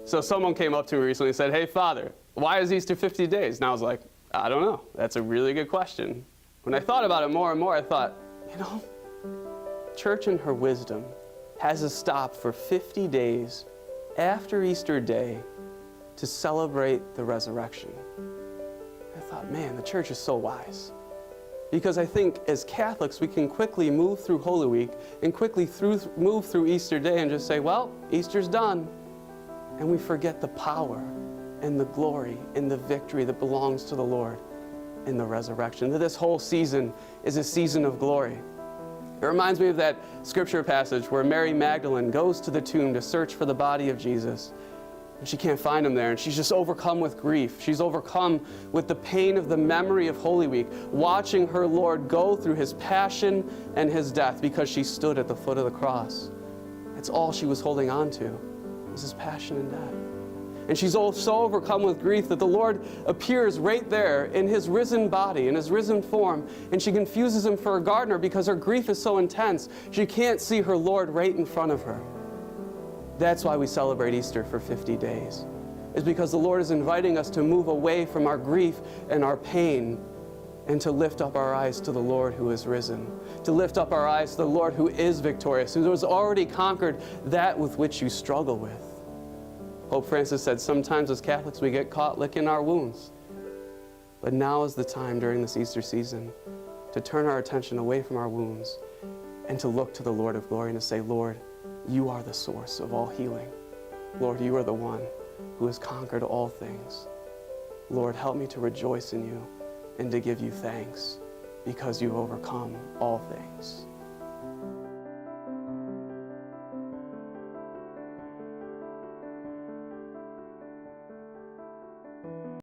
So someone came up to me recently and said, hey, Father, why is Easter 50 days? And I was like, I don't know. That's a really good question. When I thought about it more and more, I thought, Church in her wisdom has us stop for 50 days after Easter Day to celebrate the resurrection. I thought, man, the Church is so wise. Because I think as Catholics, we can quickly move through Holy Week and quickly move through Easter Day and just say, well, Easter's done. And we forget the power and the glory and the victory that belongs to the Lord in the resurrection. That this whole season is a season of glory. It reminds me of that scripture passage where Mary Magdalene goes to the tomb to search for the body of Jesus. And she can't find him there, and she's just overcome with grief. She's overcome with the pain of the memory of Holy Week, watching her Lord go through his passion and his death because she stood at the foot of the cross. That's all she was holding on to, was his passion and death. And she's so overcome with grief that the Lord appears right there in his risen body, in his risen form, and she confuses him for a gardener because her grief is so intense, she can't see her Lord right in front of her. That's why we celebrate Easter for 50 days. It's because the Lord is inviting us to move away from our grief and our pain and to lift up our eyes to the Lord who is risen, to lift up our eyes to the Lord who is victorious, who has already conquered that with which you struggle with. Pope Francis said sometimes as Catholics we get caught licking our wounds. But now is the time during this Easter season to turn our attention away from our wounds and to look to the Lord of glory and to say, Lord, you are the source of all healing. Lord, you are the one who has conquered all things. Lord, help me to rejoice in you and to give you thanks because you've overcome all things.